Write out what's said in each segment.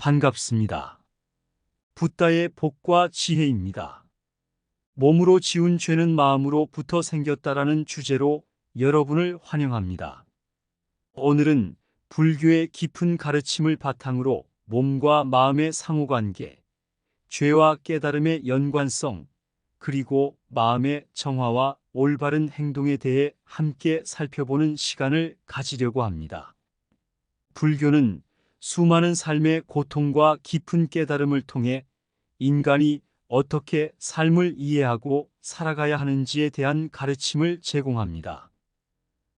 반갑습니다. 붓다의 복과 지혜입니다. 몸으로 지운 죄는 마음으로부터 생겼다라는 주제로 여러분을 환영합니다. 오늘은 불교의 깊은 가르침을 바탕으로 몸과 마음의 상호관계, 죄와 깨달음의 연관성, 그리고 마음의 정화와 올바른 행동에 대해 함께 살펴보는 시간을 가지려고 합니다. 불교는 수많은 삶의 고통과 깊은 깨달음을 통해 인간이 어떻게 삶을 이해하고 살아가야 하는지에 대한 가르침을 제공합니다.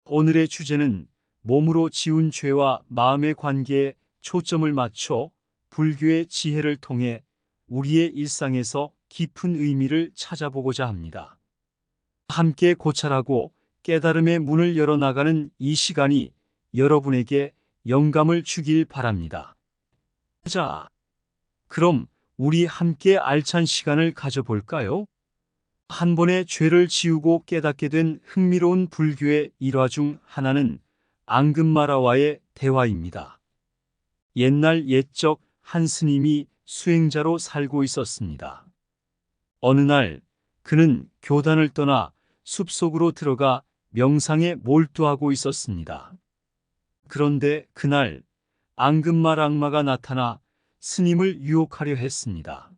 오늘의 주제는 몸으로 지운 죄와 마음의 관계에 초점을 맞춰 불교의 지혜를 통해 우리의 일상에서 깊은 의미를 찾아보고자 합니다. 함께 고찰하고 깨달음의 문을 열어나가는 이 시간이 여러분에게 영감을 주길 바랍니다. 자, 그럼 우리 함께 알찬 시간을 가져볼까요? 한 번에 죄를 지우고 깨닫게 된 흥미로운 불교의 일화 중 하나는 앙금마라와의 대화입니다. 옛날 옛적 한 스님이 수행자로 살고 있었습니다. 어느 날 그는 교단을 떠나 숲속으로 들어가 명상에 몰두하고 있었습니다. 그런데 그날 앙금말 악마가 나타나 스님을 유혹하려 했습니다.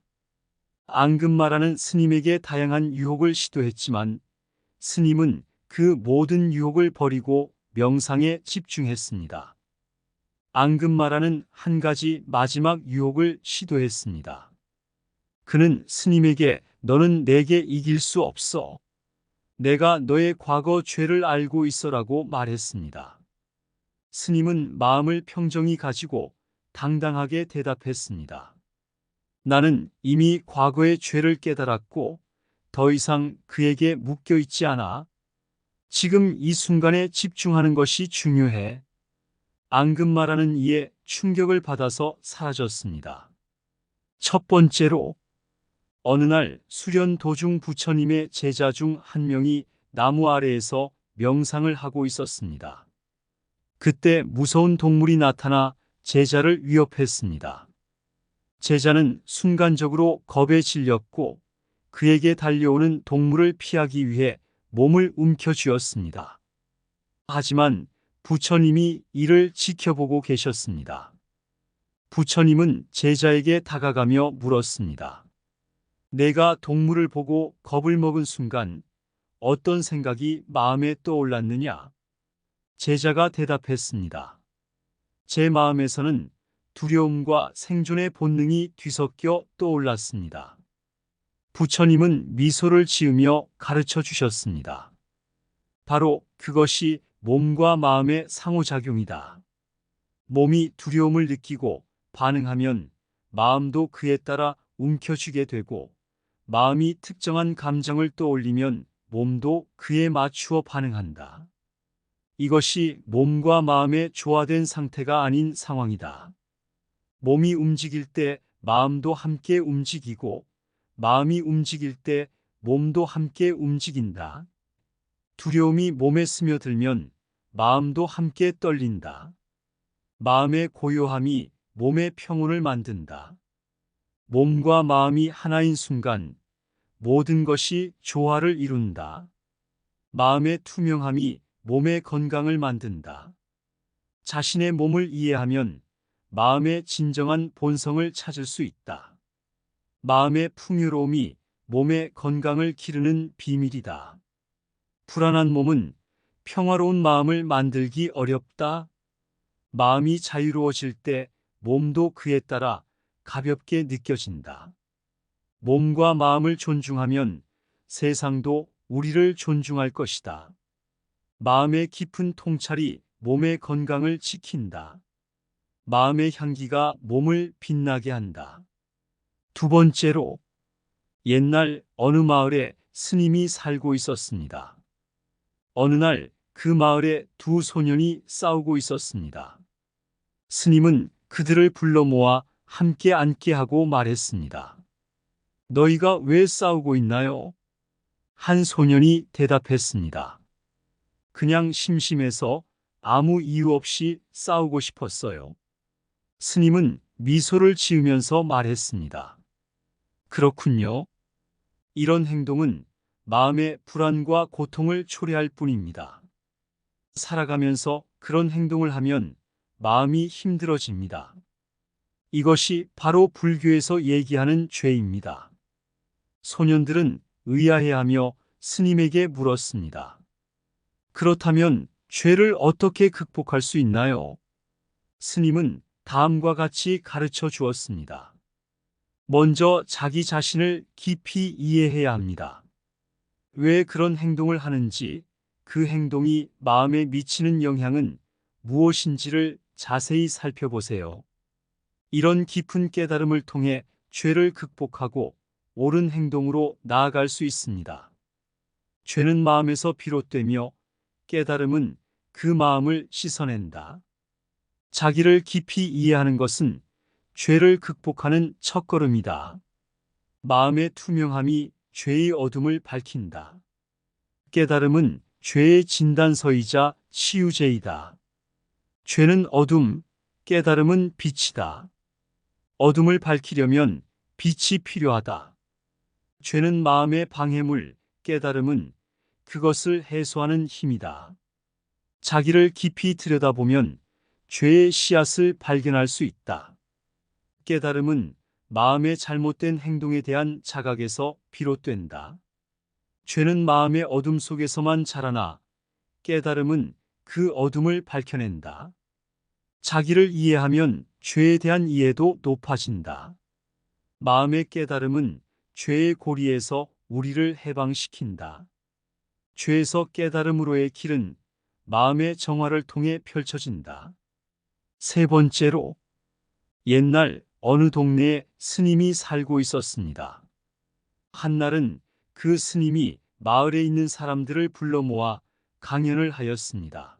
앙금마라는 스님에게 다양한 유혹을 시도했지만 스님은 그 모든 유혹을 버리고 명상에 집중했습니다. 앙금마라는 한 가지 마지막 유혹을 시도했습니다. 그는 스님에게 너는 내게 이길 수 없어. 내가 너의 과거 죄를 알고 있어라고 말했습니다. 스님은 마음을 평정히 가지고 당당하게 대답했습니다. 나는 이미 과거의 죄를 깨달았고 더 이상 그에게 묶여 있지 않아. 지금 이 순간에 집중하는 것이 중요해. 앙금마라는 이에 충격을 받아서 사라졌습니다. 첫 번째로, 어느 날 수련 도중 부처님의 제자 중 한 명이 나무 아래에서 명상을 하고 있었습니다. 그때 무서운 동물이 나타나 제자를 위협했습니다. 제자는 순간적으로 겁에 질렸고 그에게 달려오는 동물을 피하기 위해 몸을 움켜쥐었습니다. 하지만 부처님이 이를 지켜보고 계셨습니다. 부처님은 제자에게 다가가며 물었습니다. 내가 동물을 보고 겁을 먹은 순간 어떤 생각이 마음에 떠올랐느냐? 제자가 대답했습니다. 제 마음에서는 두려움과 생존의 본능이 뒤섞여 떠올랐습니다. 부처님은 미소를 지으며 가르쳐 주셨습니다. 바로 그것이 몸과 마음의 상호작용이다. 몸이 두려움을 느끼고 반응하면 마음도 그에 따라 움켜쥐게 되고 마음이 특정한 감정을 떠올리면 몸도 그에 맞추어 반응한다. 이것이 몸과 마음의 조화된 상태가 아닌 상황이다. 몸이 움직일 때 마음도 함께 움직이고 마음이 움직일 때 몸도 함께 움직인다. 두려움이 몸에 스며들면 마음도 함께 떨린다. 마음의 고요함이 몸의 평온을 만든다. 몸과 마음이 하나인 순간 모든 것이 조화를 이룬다. 마음의 투명함이 몸의 건강을 만든다. 자신의 몸을 이해하면 마음의 진정한 본성을 찾을 수 있다. 마음의 풍요로움이 몸의 건강을 기르는 비밀이다. 불안한 몸은 평화로운 마음을 만들기 어렵다. 마음이 자유로워질 때 몸도 그에 따라 가볍게 느껴진다. 몸과 마음을 존중하면 세상도 우리를 존중할 것이다. 마음의 깊은 통찰이 몸의 건강을 지킨다. 마음의 향기가 몸을 빛나게 한다. 두 번째로, 옛날 어느 마을에 스님이 살고 있었습니다. 어느 날 그 마을에 두 소년이 싸우고 있었습니다. 스님은 그들을 불러 모아 함께 앉게 하고 말했습니다. 너희가 왜 싸우고 있나요? 한 소년이 대답했습니다. 그냥 심심해서 아무 이유 없이 싸우고 싶었어요. 스님은 미소를 지으면서 말했습니다. 그렇군요. 이런 행동은 마음의 불안과 고통을 초래할 뿐입니다. 살아가면서 그런 행동을 하면 마음이 힘들어집니다. 이것이 바로 불교에서 얘기하는 죄입니다. 소년들은 의아해하며 스님에게 물었습니다. 그렇다면 죄를 어떻게 극복할 수 있나요? 스님은 다음과 같이 가르쳐 주었습니다. 먼저 자기 자신을 깊이 이해해야 합니다. 왜 그런 행동을 하는지, 그 행동이 마음에 미치는 영향은 무엇인지를 자세히 살펴보세요. 이런 깊은 깨달음을 통해 죄를 극복하고 옳은 행동으로 나아갈 수 있습니다. 죄는 마음에서 비롯되며 깨달음은 그 마음을 씻어낸다. 자기를 깊이 이해하는 것은 죄를 극복하는 첫걸음이다. 마음의 투명함이 죄의 어둠을 밝힌다. 깨달음은 죄의 진단서이자 치유제이다. 죄는 어둠, 깨달음은 빛이다. 어둠을 밝히려면 빛이 필요하다. 죄는 마음의 방해물, 깨달음은 그것을 해소하는 힘이다. 자기를 깊이 들여다보면 죄의 씨앗을 발견할 수 있다. 깨달음은 마음의 잘못된 행동에 대한 자각에서 비롯된다. 죄는 마음의 어둠 속에서만 자라나 깨달음은 그 어둠을 밝혀낸다. 자기를 이해하면 죄에 대한 이해도 높아진다. 마음의 깨달음은 죄의 고리에서 우리를 해방시킨다. 죄에서 깨달음으로의 길은 마음의 정화를 통해 펼쳐진다. 세 번째로, 옛날 어느 동네에 스님이 살고 있었습니다. 한날은 그 스님이 마을에 있는 사람들을 불러 모아 강연을 하였습니다.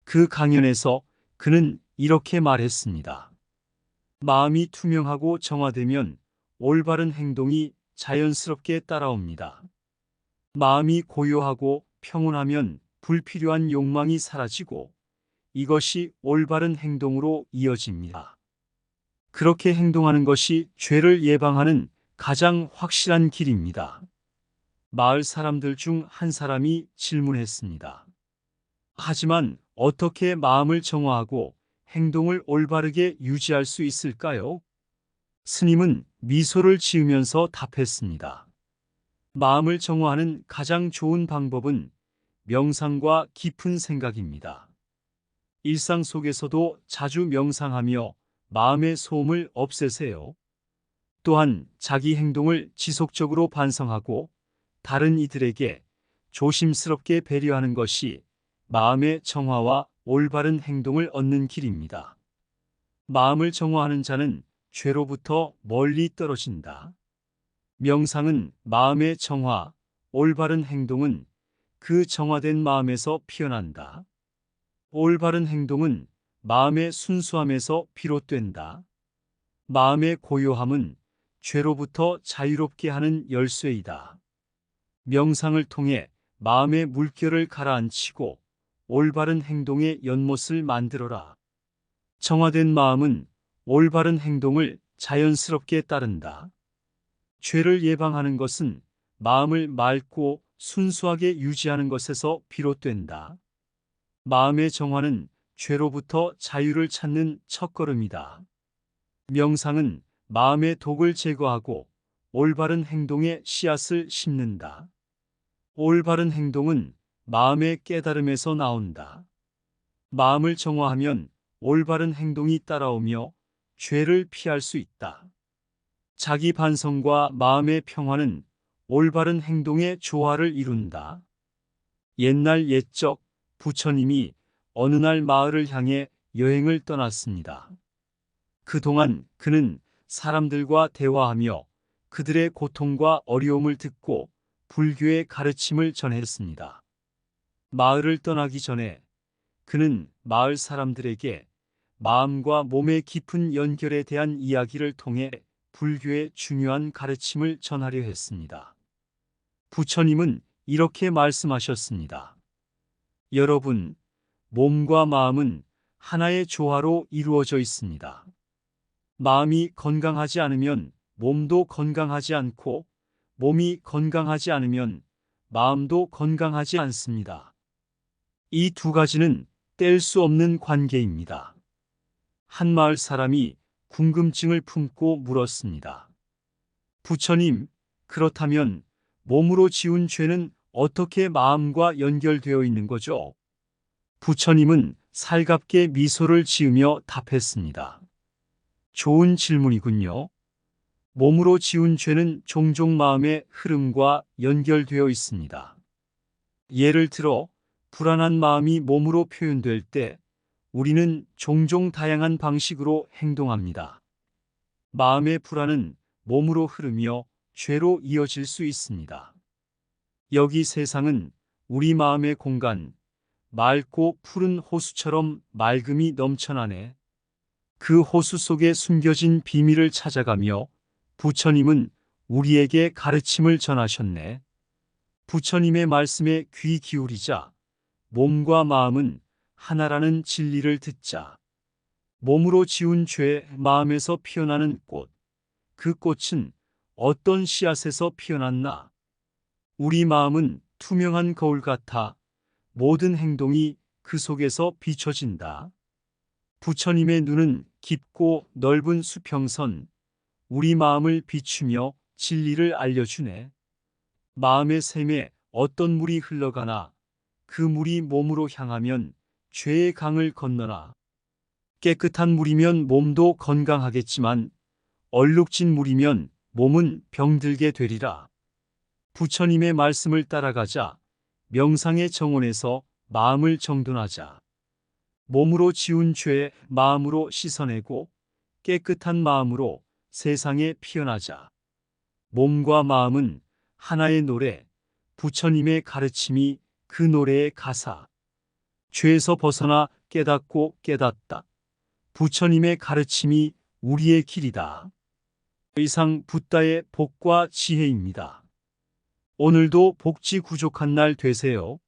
그 강연에서 그는 이렇게 말했습니다. 마음이 투명하고 정화되면 올바른 행동이 자연스럽게 따라옵니다. 마음이 고요하고 평온하면 불필요한 욕망이 사라지고 이것이 올바른 행동으로 이어집니다. 그렇게 행동하는 것이 죄를 예방하는 가장 확실한 길입니다. 마을 사람들 중 한 사람이 질문했습니다. 하지만 어떻게 마음을 정화하고 행동을 올바르게 유지할 수 있을까요? 스님은 미소를 지으면서 답했습니다. 마음을 정화하는 가장 좋은 방법은 명상과 깊은 생각입니다. 일상 속에서도 자주 명상하며 마음의 소음을 없애세요. 또한 자기 행동을 지속적으로 반성하고 다른 이들에게 조심스럽게 배려하는 것이 마음의 정화와 올바른 행동을 얻는 길입니다. 마음을 정화하는 자는 죄로부터 멀리 떨어진다. 명상은 마음의 정화, 올바른 행동은 그 정화된 마음에서 피어난다. 올바른 행동은 마음의 순수함에서 비롯된다. 마음의 고요함은 죄로부터 자유롭게 하는 열쇠이다. 명상을 통해 마음의 물결을 가라앉히고 올바른 행동의 연못을 만들어라. 정화된 마음은 올바른 행동을 자연스럽게 따른다. 죄를 예방하는 것은 마음을 맑고 순수하게 유지하는 것에서 비롯된다. 마음의 정화는 죄로부터 자유를 찾는 첫걸음이다. 명상은 마음의 독을 제거하고 올바른 행동의 씨앗을 심는다. 올바른 행동은 마음의 깨달음에서 나온다. 마음을 정화하면 올바른 행동이 따라오며 죄를 피할 수 있다. 자기 반성과 마음의 평화는 올바른 행동의 조화를 이룬다. 옛날 옛적 부처님이 어느 날 마을을 향해 여행을 떠났습니다. 그동안 그는 사람들과 대화하며 그들의 고통과 어려움을 듣고 불교의 가르침을 전했습니다. 마을을 떠나기 전에 그는 마을 사람들에게 마음과 몸의 깊은 연결에 대한 이야기를 통해 불교의 중요한 가르침을 전하려 했습니다. 부처님은 이렇게 말씀하셨습니다. 여러분, 몸과 마음은 하나의 조화로 이루어져 있습니다. 마음이 건강하지 않으면 몸도 건강하지 않고 몸이 건강하지 않으면 마음도 건강하지 않습니다. 이 두 가지는 뗄 수 없는 관계입니다. 한 마을 사람이 궁금증을 품고 물었습니다. 부처님, 그렇다면 몸으로 지은 죄는 어떻게 마음과 연결되어 있는 거죠? 부처님은 살갑게 미소를 지으며 답했습니다. 좋은 질문이군요. 몸으로 지은 죄는 종종 마음의 흐름과 연결되어 있습니다. 예를 들어, 불안한 마음이 몸으로 표현될 때 우리는 종종 다양한 방식으로 행동합니다. 마음의 불안은 몸으로 흐르며 죄로 이어질 수 있습니다. 여기 세상은 우리 마음의 공간, 맑고 푸른 호수처럼 맑음이 넘쳐나네. 그 호수 속에 숨겨진 비밀을 찾아가며 부처님은 우리에게 가르침을 전하셨네. 부처님의 말씀에 귀 기울이자. 몸과 마음은 하나라는 진리를 듣자. 몸으로 지은 죄, 마음에서 피어나는 꽃. 그 꽃은 어떤 씨앗에서 피어났나? 우리 마음은 투명한 거울 같아 모든 행동이 그 속에서 비춰진다. 부처님의 눈은 깊고 넓은 수평선, 우리 마음을 비추며 진리를 알려주네. 마음의 샘에 어떤 물이 흘러가나 그 물이 몸으로 향하면 죄의 강을 건너나. 깨끗한 물이면 몸도 건강하겠지만 얼룩진 물이면 몸은 병들게 되리라. 부처님의 말씀을 따라가자. 명상의 정원에서 마음을 정돈하자. 몸으로 지은 죄 마음으로 씻어내고 깨끗한 마음으로 세상에 피어나자. 몸과 마음은 하나의 노래, 부처님의 가르침이 그 노래의 가사. 죄에서 벗어나 깨닫고 깨닫다. 부처님의 가르침이 우리의 길이다. 이상 붓다의 복과 지혜입니다. 오늘도 복지 구족한 날 되세요.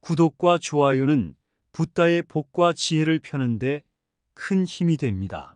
구독과 좋아요는 붓다의 복과 지혜를 펴는데 큰 힘이 됩니다.